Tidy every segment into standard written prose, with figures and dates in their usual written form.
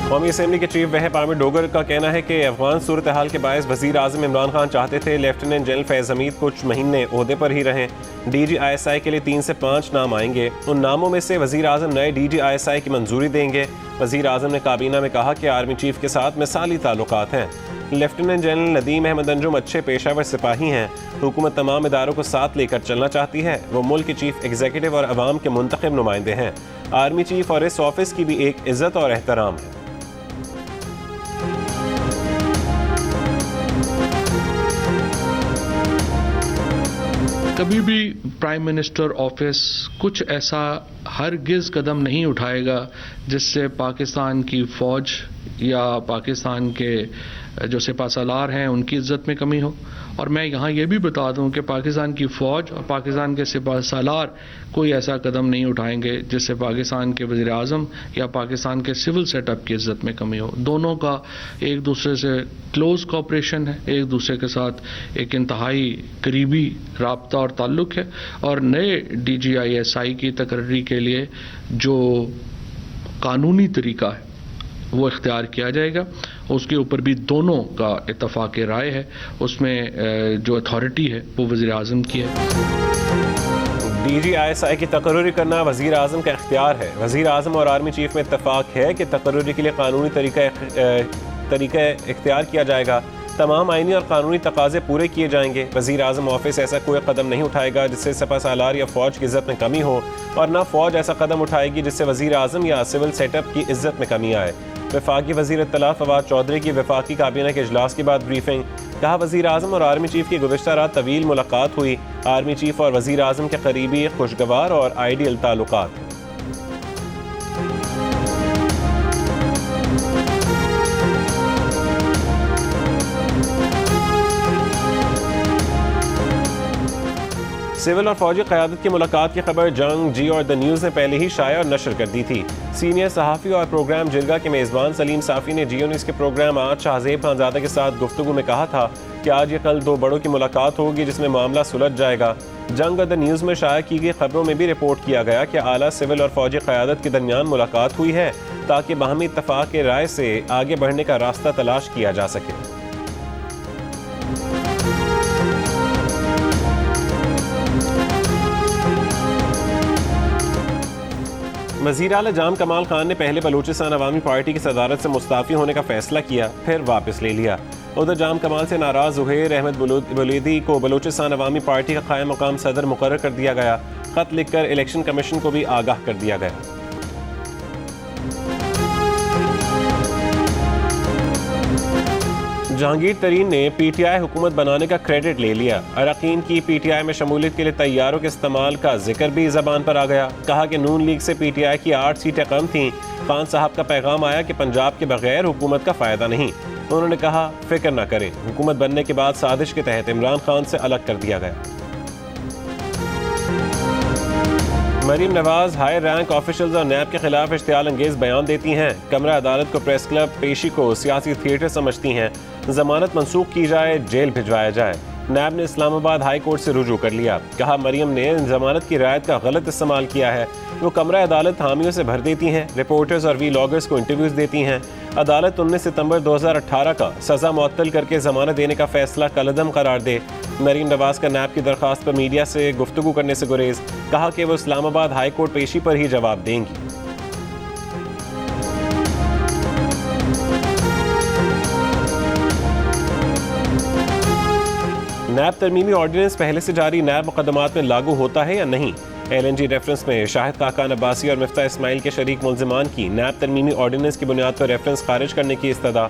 कौमी असम्बली के चीफ वहब आमिर डोगर का कहना है कि अफगान सूरत हाल के बायस वज़ीर आज़म इमरान खान चाहते थे लेफ्टिनेंट जनरल फैज़ हमीद कुछ महीने ओहदे पर ही रहें। DGISI के लिए 3 से 5 नाम आएंगे। उन नामों में से वज़ीर आज़म नए DGISI की मंजूरी देंगे। वज़ीर आज़म ने काबीना में कहा कि आर्मी चीफ के साथ मिसाली ताल्लुकात हैं। लेफ्टिनेंट जनरल नदीम अहमद अंजुम अच्छे पेशावर सिपाही हैं। हुकूमत तमाम इदारों को साथ लेकर चलना चाहती है। वो मुल्क के चीफ एग्जीक्यूटिव और अवाम के मुंतखब नुमाइंदे हैं। आर्मी चीफ और इस ऑफिस की भी एक इज्जत और एहतराम है। कभी भी प्राइम मिनिस्टर ऑफिस कुछ ऐसा हरगिज़ कदम नहीं उठाएगा जिससे पाकिस्तान की फ़ौज या पाकिस्तान के जो सिपा सालार हैं उनकी इज़्ज़त में कमी हो। और मैं यहाँ ये भी बता दूँ कि पाकिस्तान की फ़ौज और पाकिस्तान के सिपा सालार कोई ऐसा कदम नहीं उठाएंगे जिससे पाकिस्तान के वज़ीर आज़म या पाकिस्तान के सिविल सेटअप की इज़्ज़त में कमी हो। दोनों का एक दूसरे से क्लोज़ कोऑपरेशन है, एक दूसरे के साथ एक इंतहाई करीबी राब्ता और ताल्लुक़ है। और नए DGISI की तकर्री के लिए जो कानूनी तरीका है वो इख्तियार किया जाएगा। उसके ऊपर भी दोनों का इत्तफ़ाक़ राय है। उसमें जो अथॉरिटी है वो वज़ीर आज़म की है। DGISI की तकर्री करना वज़ीर आज़म का इख्तियार है। वज़ीर आज़म और आर्मी चीफ में इत्तफ़ाक़ है कि तकर्री के लिए कानूनी तरीका इख्तियार किया जाएगा। तमाम आइनी और कानूनी तकाज़े पूरे किए जाएंगे। वज़ीर आज़म ऑफिस ऐसा कोई कदम नहीं उठाएगा जिससे सिपा सालार या फ़ौज की इज़्ज़त में कमी हो, और ना फ़ौज ऐसा कदम उठाएगी जिससे वज़ीर आज़म या सिविल सेटअप की इज़्ज़त में कमी आए। वफाकी वज़ीर इत्तला फवाद चौधरी की वफाकी काबीना के इजलास के बाद ब्रीफिंग। कहा, वज़ीर आज़म और आर्मी चीफ की गुज़िश्ता रात तवील मुलाकात हुई। आर्मी चीफ और वज़ीर आज़म के करीबी, खुशगवार और आइडियल ताल्लुकात। सिविल और फौजी क़यादत की मुलाकात की खबर जंग, जी और द न्यूज़ ने पहले ही शाया और नशर कर दी थी। सीनियर सहाफ़ी और प्रोग्राम जिरगा के मेज़बान सलीम साफ़ी ने जियो न्यूज़ के प्रोग्राम आज शाहज़ेब खानज़ादा के साथ गुफ्तगू में कहा था कि आज ये कल 2 बड़ों की मुलाकात होगी जिसमें मामला सुलझ जाएगा। जंग और द न्यूज़ में शाया की गई खबरों में भी रिपोर्ट किया गया कि आला सिविल और फौजी क़यादत के दरमियान मुलाकात हुई है ताकि बाहमी इत्तफ़ाक़ के राय से आगे बढ़ने का रास्ता तलाश किया जा सके। वज़ीर आला जाम कमाल खान ने पहले बलूचिस्तान अवामी पार्टी की सदारत से मुस्ताफ़ी होने का फैसला किया, फिर वापस ले लिया। उधर जाम कमाल से नाराज़ ज़ुहैर अहमद बुलेदी को बलूचिस्तान अवामी पार्टी का क़ायम मकाम सदर मुकर्रर कर दिया गया। ख़त लिखकर इलेक्शन कमीशन को भी आगाह कर दिया गया। जहांगीर तरीन ने PTI हुकूमत बनाने का क्रेडिट ले लिया। अरकान की PTI में शमूलियत के लिए तैयारों के इस्तेमाल का जिक्र भी ज़बान पर आ गया। कहा कि नून लीग से PTI की 8 सीटें कम थीं। खान साहब का पैगाम आया कि पंजाब के बगैर हुकूमत का फ़ायदा नहीं। उन्होंने कहा, फिक्र न करें, हुकूमत बनने के बाद साजिश के तहत इमरान खान से अलग कर दिया गया। Maryam Nawaz high rank officials और नैब के खिलाफ इश्तियाल अंगेज बयान देती हैं। कमरा अदालत को प्रेस क्लब पेशी को सियासी थिएटर समझती हैं। जमानत मंसूख की जाए, जेल भिजवाया जाए। नैब ने इस्लामाबाद हाई कोर्ट से रुजू कर लिया। कहा, मरीम ने जमानत की रायत का गलत इस्तेमाल किया है। वो कमरा अदालत हामियों से भर देती हैं, रिपोर्टर्स और वीलॉगर्स को इंटरव्यूज देती हैं। अदालत 19 सितंबर 2018 का सज़ा मुअत्तल करके जमानत देने का फैसला कलअदम करार दे। मरीम नवाज का नैब की दरख्वास्त पर मीडिया से गुफ्तगू करने से गुरेज। कहा कि वो इस्लामाबाद हाई कोर्ट पेशी पर ही जवाब देंगी। नैब तरमीमी ऑर्डिनेंस पहले से जारी नैब मुकदमात में लागू होता है या नहीं? LNG रेफरेंस में शाहिद काकान अब्बासी और मिफ्ता इस्माइल के शरीक मुल्जिमान की नैब तरमीमी ऑर्डिनेंस की बुनियाद पर रेफरेंस खारिज करने की इस्तदा।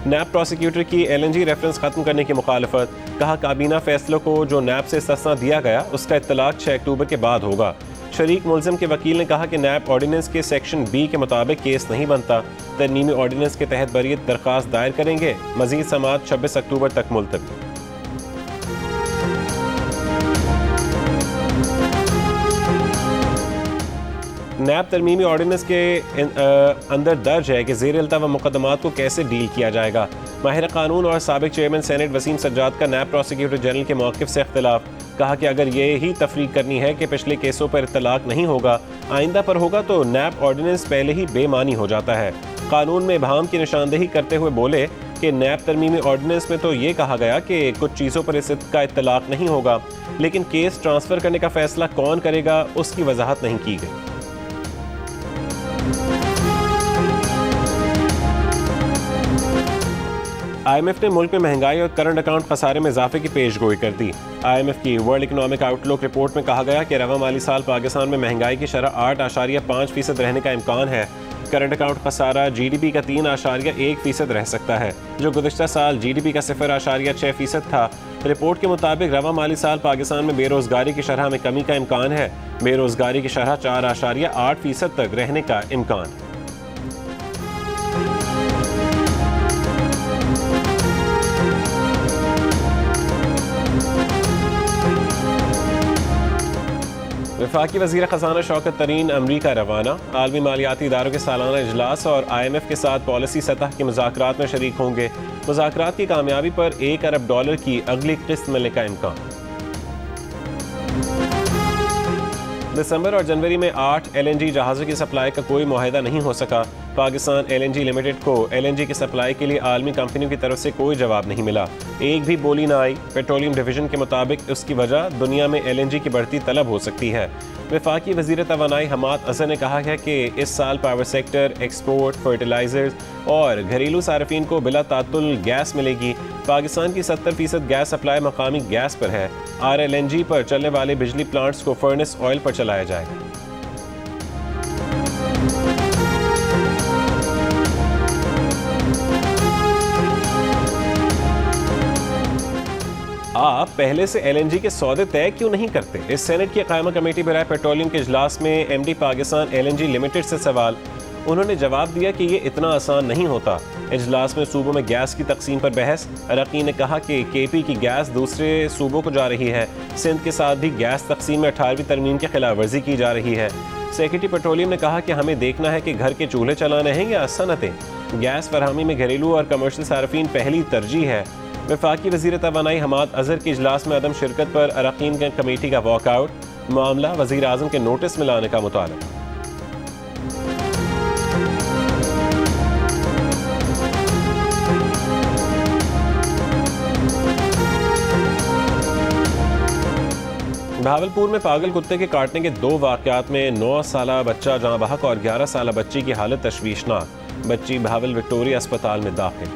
नैब प्रोसिक्यूटर की LNG रेफरेंस खत्म करने की मुखालफत। कहा, काबीना फैसलों को जो नैब से इस्तिस्ना दिया गया उसका इत्तलाक 6 अक्टूबर के बाद होगा। शरीक मुल्जिम के वकील ने कहा कि नैब ऑर्डिनेंस के सेक्शन B के मुताबिक केस नहीं बनता। तरमीमी ऑर्डिनेंस के तहत बरीयत दरख्वास्त दायर करेंगे। मजीद समाअत 26 अक्टूबर तक मुलतवी। नैब तरमीमी ऑर्डिनेंस के अंदर दर्ज है कि ज़ेर इल्तवा मुकदमात को कैसे डील किया जाएगा। माहिर कानून और साबिक चेयरमैन सेनेट वसीम सज्जाद का नैब प्रोसिक्यूटर जनरल के मौक़िफ़ से इख्तिलाफ। कहा कि अगर ये ही तफरीक करनी है कि पिछले केसों पर इत्तलाक नहीं होगा, आइंदा पर होगा, तो नैब ऑर्डिनेंस पहले ही बेमानी हो जाता है। कानून में इबहाम की निशानदेही करते हुए बोले कि नैब तरमीमी ऑर्डिनेंस में तो ये कहा गया कि कुछ चीज़ों पर इसका इत्तलाक नहीं होगा, लेकिन केस ट्रांसफ़र करने का फैसला कौन करेगा उसकी वजाहत नहीं की गई। IMF ने मुल्क में महंगाई और करंट अकाउंट खसारे में इजाफे की पेशगोई कर दी। IMF की वर्ल्ड इकोनॉमिक आउटलुक रिपोर्ट में कहा गया कि रवा माली साल पाकिस्तान में महंगाई की शरह 8.5% रहने का इम्कान है। करंट अकाउंट खसारा GDP का 3.1% रह सकता है, जो गुज़िश्ता साल GDP का 0.6% था। रिपोर्ट के मुताबिक रवा माली साल पाकिस्तान में बेरोजगारी की शरह में कमी का इम्कान है। बेरोजगारी की शरह 4.8% तक रहने का इम्कान है। वफाकी वज़ीर ख़ज़ाना शौकत तरीन अमरीका रवाना। आलमी मालियाती इदारों के सालाना इजलास और IMF के साथ पॉलिसी सतह के मुज़ाकरात में शरीक होंगे। मुज़ाकरात की कामयाबी पर $1 अरब की अगली किस्त मिलने का इम्कान। दिसंबर और जनवरी में 8 LNG जहाज़ों की सप्लाई का कोई मुआहदा नहीं हो सका। पाकिस्तान LNG लिमिटेड को LNG की सप्लाई के लिए आलमी कंपनियों की तरफ से कोई जवाब नहीं मिला, एक भी बोली ना आई। पेट्रोलियम डिवीजन के मुताबिक उसकी वजह दुनिया में LNG की बढ़ती तलब हो सकती है। वफाकी वज़ीर तवानाई हमाद अज़हर ने कहा है कि इस साल पावर सेक्टर, एक्सपोर्ट, फर्टिलाइजर्स और घरेलू सार्फिन को बिला तातुल गैस मिलेगी। पाकिस्तान की 70% गैस सप्लाई मकामी गैस पर है। RLNG पर चलने वाले बिजली प्लांट्स को फर्नेस ऑयल पर चलाया जाएगा। आप पहले से LNG के सौदे तय क्यों नहीं करते? इस सेनेट की कायमा कमेटी बराए पेट्रोलियम के इजलास में MD पाकिस्तान LNG लिमिटेड से सवाल। उन्होंने जवाब दिया कि ये इतना आसान नहीं होता। इजलास में सूबों में गैस की तकसीम पर बहस। अरकान ने कहा कि KP की गैस दूसरे सूबों को जा रही है। सिंध के साथ भी गैस तकसीम में 18वीं तरमीम की खिलाफ वर्जी की जा रही है। सेक्रेटरी पेट्रोलियम ने कहा कि हमें देखना है कि घर के चूल्हे चलाने हैं या सनतें। गैस फरहमी में घरेलू और कमर्शियल सार्फिन पहली तरजीह है। वफाकी वज़ीर तवानाई हमाद अज़हर के इजलास में अदम शिरकत पर अरकान कमेटी का वॉकआउट। मामला वज़ीर आज़म के नोटिस में लाने का मुतालबा। भावलपुर में पागल कुत्ते के काटने के 2 वाक़यात में 9 साला बच्चा जहां बहक और 11 साला बच्ची की हालत तशवीशनाक। बच्ची भावल विक्टोरिया अस्पताल में दाखिल।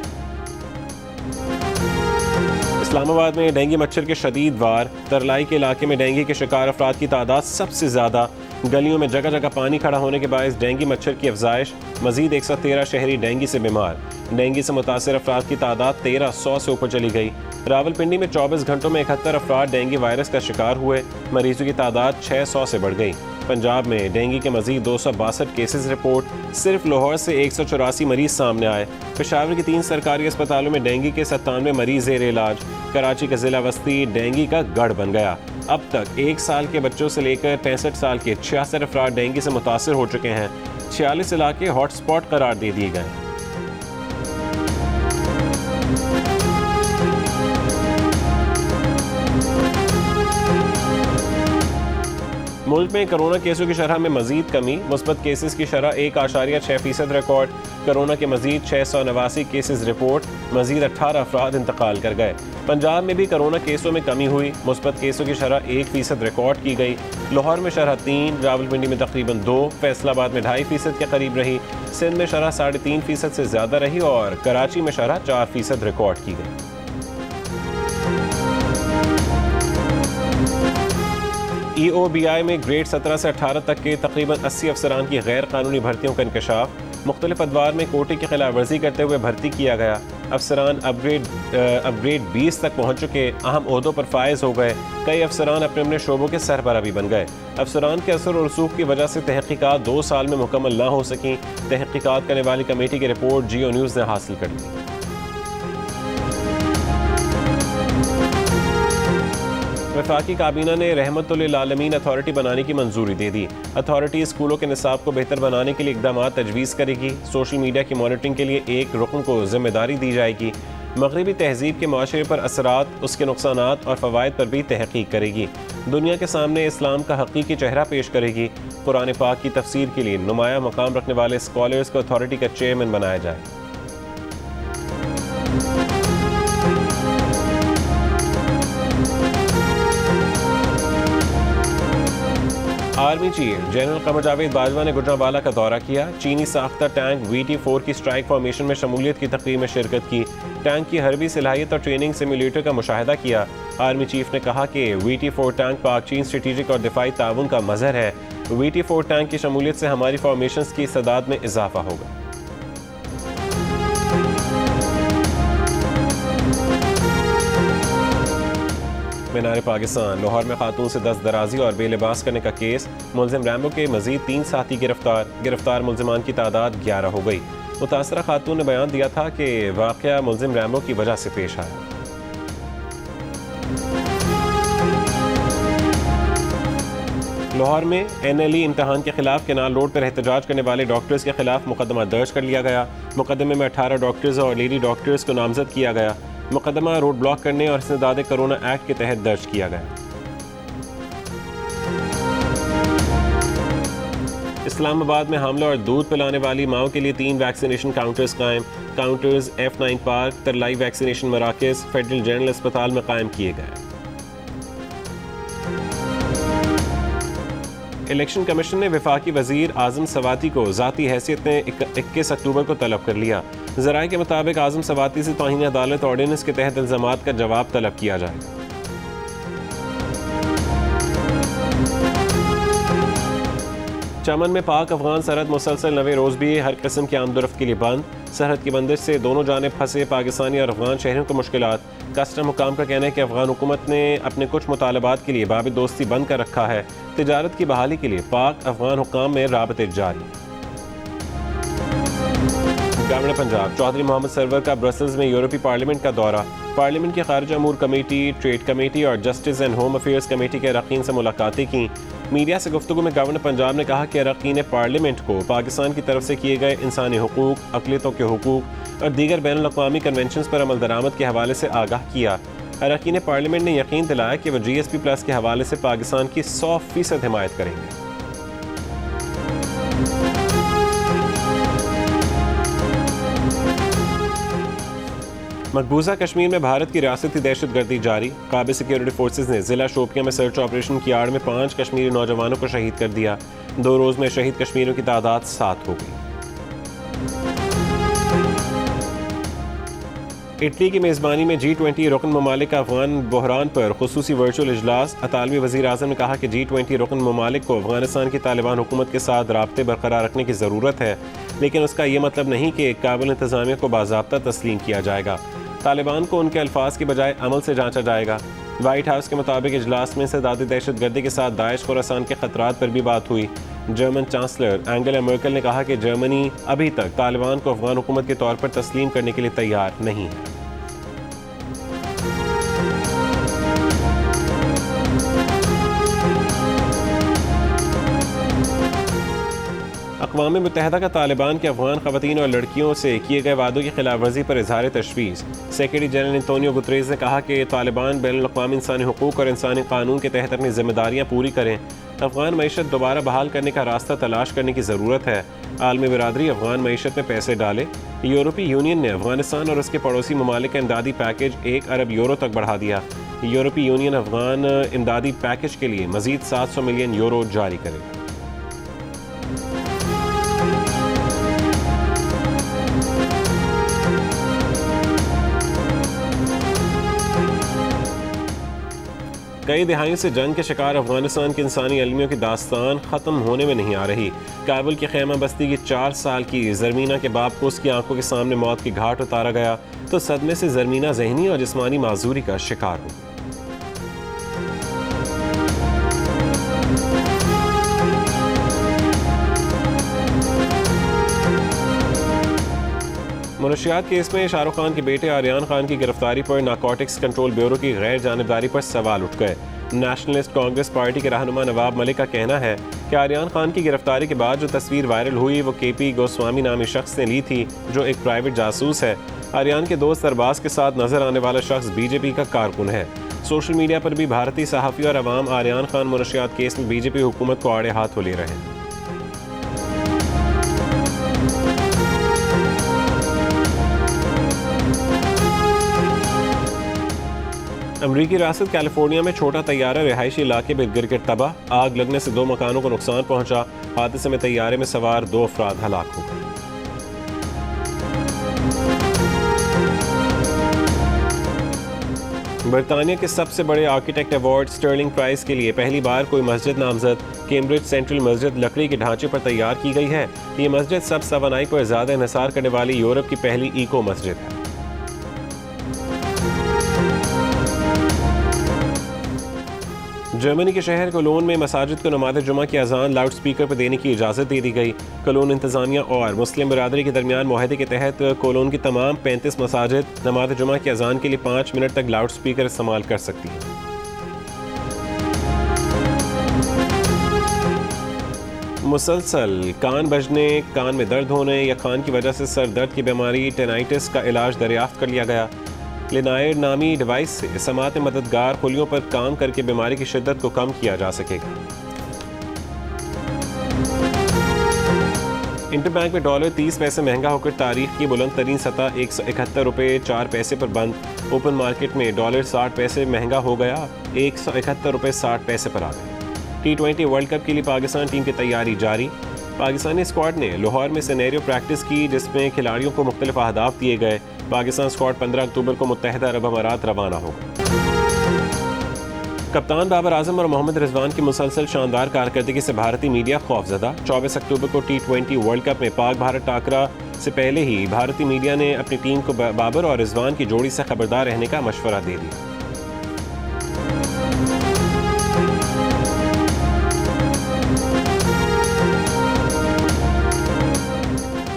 इस्लामाबाद में डेंगू मच्छर के शदीद वार। तरलाई के इलाके में डेंगू के शिकार अफराद की तादाद सबसे ज़्यादा। गलियों में जगह जगह पानी खड़ा होने के बायस डेंगू मच्छर की अफजाइश। मजीद 113 शहरी डेंगू से बीमार। डेंगू से मुतासर अफराद की तादाद 1300 से ऊपर चली गई। रावलपिंडी में 24 घंटों में 71 अफराद डेंगू वायरस का शिकार हुए। मरीजों की तादाद 600 से बढ़ गई। पंजाब में डेंगू के मजीद 262 केसेस रिपोर्ट। सिर्फ लाहौर से 184 मरीज सामने आए। पेशावर के 3 सरकारी अस्पतालों में डेंगू के 97 मरीज ज़ेर इलाज। कराची का जिला वस्ती डेंगू का गढ़ बन गया। अब तक 1 साल के बच्चों से लेकर 65 साल के 66 अफराद डेंगू से मुतासर हो चुके हैं। 46 इलाके हॉटस्पॉट करार दे दिए गए। मुल्क में कोरोना केसों की शरह में मजीद कमी। मुस्बत केसेस की शरह 1.6% रिकॉर्ड। कोरोना के मजीद 689 केसेस रिपोर्ट। मजीद 18 अफराद इंतकाल कर गए। पंजाब में भी कोरोना केसों में कमी हुई। मुस्बत केसों की शरह 1% रिकॉर्ड की गई। लाहौर में शरह 3, रावलपिंडी में तकरीबन 2, फैसलाबाद में 2.5% के करीब रही। सिंध में शरह 3.5% से ज़्यादा रही और कराची में शरह 4% रिकॉर्ड की गई। EOBI में ग्रेड 17 से 18 तक के तकरीबन 80 अफसरान की गैर कानूनी भर्तियों का इंकशाफ। मुख्तलिफ अदवार में कोटे की खिलाफ वर्जी करते हुए भर्ती किया गया। अफसरान अपग्रेड 20 तक पहुँच चुके अहम ओहदों पर फायज हो गए। कई अफसरान अपने अपने शोबों के सरबराह भी बन गए। अफसरान के असर और रसूख की वजह से तहकीकात 2 साल में मुकम्मल ना हो सकी। तहकीकात करने वाली कमेटी की रिपोर्ट जियो न्यूज़ ने हासिल कर ली। वफाकी काबीना ने रहमतुल आलमीन अथॉरिटी बनाने की मंजूरी दे दी। अथॉरिटी स्कूलों के निसाब को बेहतर बनाने के लिए इकदाम तजवीज़ करेगी। सोशल मीडिया की मॉनिटरिंग के लिए एक रुकन को जिम्मेदारी दी जाएगी। मगरबी तहजीब के माशरे पर असरात, उसके नुकसानात और फ़वाइद पर भी तहकीक करेगी। दुनिया के सामने इस्लाम का हकीकी चेहरा पेश करेगी। कुरान पाक की तफसीर के लिए नुमाया मकाम रखने वाले स्कॉलर्स को अथॉरिटी का चेयरमैन बनाया जाए। Army chief general Qamar Javed Bajwa ने गुजरांवाला का दौरा किया। चीनी साख्ता टैंक VT-4 की स्ट्राइक फॉर्मेशन में शमूलियत की तकरीब में शिरकत की। टैंक की हरबी सलाहियत और ट्रेनिंग सिम्युलेटर का मुशाहिदा किया। आर्मी चीफ ने कहा कि VT-4 टैंक पाक चीन स्ट्रेटेजिक और दिफाई ताउन का मजहर है। VT-4 टैंक की शमूलियत से हमारी फॉर्मेशंस की इस्तेदाद में इजाफा होगा। मीनार पाकिस्तान लाहौर में खातून से दस्त दराजी और बेलिबास करने का केस। मुलजिम रैम्बो के मजीद 3 साथी गिरफ्तार मुलजिमान की तादाद 11 हो गई। मुतासरा खातून ने बयान दिया था कि वाक़या मुलजिम रैम्बो की वजह से पेश आया। लाहौर में NLE इम्तहान के खिलाफ केनाल रोड पर एहतजाज करने वाले डॉक्टर्स के खिलाफ मुकदमा दर्ज कर लिया गया। मुकदमे में 18 डॉक्टर्स और लेडी डॉक्टर्स को नामजद किया गया। मुकदमा रोड ब्लॉक करने और इस्तेदाद कोरोना एक्ट के तहत दर्ज किया गया। इस्लामाबाद में हमला और दूध पिलाने वाली माओं के लिए 3 वैक्सीनेशन काउंटर्स कायम। Counters F9 park, Tarlai vaccination मराकज़, फेडरल जनरल अस्पताल में कायम किए गए। इलेक्शन कमीशन ने वफाकी वजीर आजम सवाती को ज़ाती हैसियत में 21 अक्टूबर को तलब कर लिया। ज़राए के मुताबिक आजम सवाती से तौहीन अदालत ऑर्डिनेंस के तहत इल्ज़ामात का जवाब तलब किया जाएगा। चमन में पाक अफगान सरहद मुसलसल 9वें रोज़ भी हर किस्म की आमदोरफ्त के लिए बंद। सरहद की बंदिश से दोनों जानिब फंसे पाकिस्तानी और अफगान शहरियों को मुश्किलात। कस्टम हुकाम का कहना है कि अफगान हुकूमत ने अपने कुछ मुतालबात के लिए बाब दोस्ती बंद कर रखा है। तिजारत की बहाली के लिए पाक अफगान हुकाम में राबते जारी। गवर्नर पंजाब चौधरी मोहम्मद सरवर का ब्रसल्स में यूरोपीय पार्लियामेंट का दौरा। पार्लियामेंट की खारजा अमूर कमेटी, ट्रेड कमेटी और justice and home affairs committee के अरकान से मुलाकातें की। मीडिया से गुफ्तगू में गवर्नर पंजाब ने कहा कि अरकान पार्लियामेंट को पाकिस्तान की तरफ से किए गए इंसानी हुकूक, अक़लियतों के हुकूक और दीगर बैनुल अक़वामी कन्वेंशंस पर अमल दरामद के हवाले से आगाह किया। अरकान पार्लियामेंट ने यकीन दिलाया कि वह GSP+ के हवाले से पाकिस्तान की 100% हिमायत करेंगे। मकबूजा कश्मीर में भारत की रियासती दहशतगर्दी जारी। काबिल सिक्योरिटी फोर्सेज ने जिला शोपियां में सर्च ऑपरेशन की आड़ में 5 कश्मीरी नौजवानों को शहीद कर दिया। 2 रोज़ में शहीद कश्मीरियों की तादाद 7 हो गई। इटली की मेज़बानी में G20 रुकन ममालिक का अफगान बहरान पर खुसूसी वर्चुअल इजलास। अतालवी वज़ीर आज़म ने कहा कि G20 रुकन ममालिक को अफगानिस्तान की तालिबान हुकूमत के साथ राब्ते बरकरार रखने की ज़रूरत है, लेकिन उसका ये मतलब नहीं कि काबुल इंतज़ामिया को बाज़ाब्ता तस्लीम किया जाएगा। तालिबान को उनके अल्फाज के बजाय अमल से जांचा जाएगा। वाइट हाउस के मुताबिक इजलास में इंसदादी दहशतगर्दी के साथ दाइश खुरासान के खतरात पर भी बात हुई। जर्मन चांसलर एंगेला मर्केल ने कहा कि जर्मनी अभी तक तालिबान को अफगान हुकूमत के तौर पर तस्लीम करने के लिए तैयार नहीं है। अक़वाम मुत्तहिदा का तालिबान के अफगान ख़वातीन और लड़कियों से किए गए वादों की खिलाफ वर्जी पर इज़हार तशवीश। सेक्रेटरी जनरल एंटोनियो गुतरेज़ ने कहा कि तालिबान बैनुल अक़वामी इंसानी हुकूक और इंसानी कानून के तहत अपनी जिम्मेदारियाँ पूरी करें। अफगान मईशत दोबारा बहाल करने का रास्ता तलाश करने की ज़रूरत है। आलमी बिरादरी अफगान मईशत में पैसे डाले। यूरोपीय यूनियन ने अफगानिस्तान और उसके पड़ोसी ममालिक का इमदादी पैकेज 1 अरब यूरो तक बढ़ा दिया। यूरोपीय यूनियन अफगान इमदादी पैकेज के लिए मज़ीद 700 मिलियन यूरो जारी करेगा। कई दिहाइयों से जंग के शिकार अफगानिस्तान के इंसानी अलमियों की दास्तान ख़त्म होने में नहीं आ रही। काबुल की खैमा बस्ती की 4 साल की ज़रमीना के बाप को उसकी आंखों के सामने मौत की घाट उतारा गया तो सदमे से ज़रमीना ज़हनी और जिस्मानी माजूरी का शिकार हो। मुनशियात केस में शाहरुख खान के बेटे आर्यन खान की गिरफ्तारी पर नारकोटिक्स कंट्रोल ब्यूरो की गैर जानिबदारी पर सवाल उठ गए। नेशनलिस्ट कांग्रेस पार्टी के रहनुमा नवाब मलिक का कहना है कि आर्यान खान की गिरफ्तारी के बाद जो तस्वीर वायरल हुई वो केपी गोस्वामी नामी शख्स ने ली थी, जो एक प्राइवेट जासूस है। आर्यान के दोस्त अरबाज के साथ नजर आने वाला शख्स बीजेपी का कारकुन है। सोशल मीडिया पर भी भारतीय सहाफ़ी और अवाम आर्यान खान मुनशियात केस में बीजेपी हुकूमत को आड़े हाथों ले रहे हैं। अमरीकी रियासत कैलिफोर्निया में छोटा तैयारा रिहायशी इलाके में गिरकर तबाह। आग लगने से 2 मकानों को नुकसान पहुंचा। हादसे में तैयारे में सवार 2 अफराद हलाक हो गए। बरतानिया के सबसे बड़े आर्किटेक्ट अवार्ड स्टर्लिंग प्राइज के लिए पहली बार कोई मस्जिद नामजद। कैम्ब्रिज सेंट्रल मस्जिद लकड़ी के ढांचे पर तैयार की गई है। ये मस्जिद सब तवानाई पर ज्यादा इन्हिसार करने वाली यूरोप की पहली इको मस्जिद है। जर्मनी के शहर कोलोन में मसाजिद को नमाज़ जुमा की अजान लाउड स्पीकर पर देने की इजाज़त दे दी गई। कोलोन इंतज़ामिया और मुस्लिम बरादरी के दरमियान मुआहदे के तहत कोलोन की तमाम 35 मसाजिद नमाज़ जुमा की अजान के लिए 5 मिनट तक लाउड स्पीकर इस्तेमाल कर सकती हैं। मुसलसल कान बजने, कान में दर्द होने या कान की वजह से सर दर्द की बीमारी टेनाइटिस का इलाज दरियाफ्त कर लिया गया। लिनायर नामी डिवाइस से समात मददगार खुलियों पर काम करके बीमारी की शिद्दत को कम किया जा सकेगा। इंटरबैंक में डॉलर 30 पैसे महंगा होकर तारीख की बुलंद तरीन सतह 171 रुपये 4 पैसे पर बंद। ओपन मार्केट में डॉलर 60 पैसे महंगा हो गया, 171 रुपये 60 पैसे पर आ गए। T20 वर्ल्ड कप के लिए पाकिस्तान टीम की तैयारी जारी। पाकिस्तानी स्क्वाड ने लाहौर में सिनेरियो प्रैक्टिस की, जिसमें खिलाड़ियों को मुख्तलिफ अहदाफ दिए गए। पाकिस्तान स्क्वाड 15 अक्टूबर को मुत्तहिदा अरब अमारात रवाना होगा। कप्तान बाबर आजम और मोहम्मद रिजवान की मुसलसल शानदार कारकर्दगी से भारतीय मीडिया खौफजदा। 24 अक्टूबर को T20 वर्ल्ड कप में पाक भारत टाकरा से पहले ही भारतीय मीडिया ने अपनी टीम को बाबर और रिजवान की जोड़ी से खबरदार रहने का मशवरा दे दिया।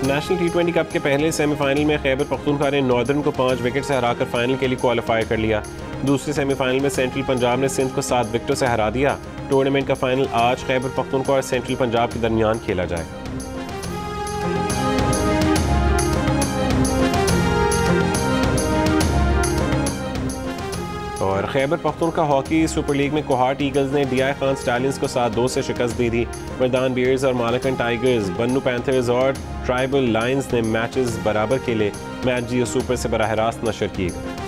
नेशनल T20 कप के पहले सेमीफाइनल में खैबर पख्तूनख्वा ने नॉर्दर्न को 5 विकेट से हराकर फाइनल के लिए क्वालिफाई कर लिया। दूसरे सेमीफाइनल में सेंट्रल पंजाब ने सिंध को 7 विकेटों से हरा दिया। टूर्नामेंट का फाइनल आज खैबर पख्तूनख्वा और सेंट्रल पंजाब के दरमियान खेला जाएगा। और Khyber Pakhtunkhwa hockey super league में कोहाट ईगल्स ने DI खान स्टैलियंस को 7-2 से शिकस्त दी थी। मैदान बियर्स और मालकन टाइगर्स, बन्नू पैंथर्स और ट्राइबल लायंस ने मैचेस बराबर खेले। मैच जियो सुपर से बराह रास्त नशर किए गए।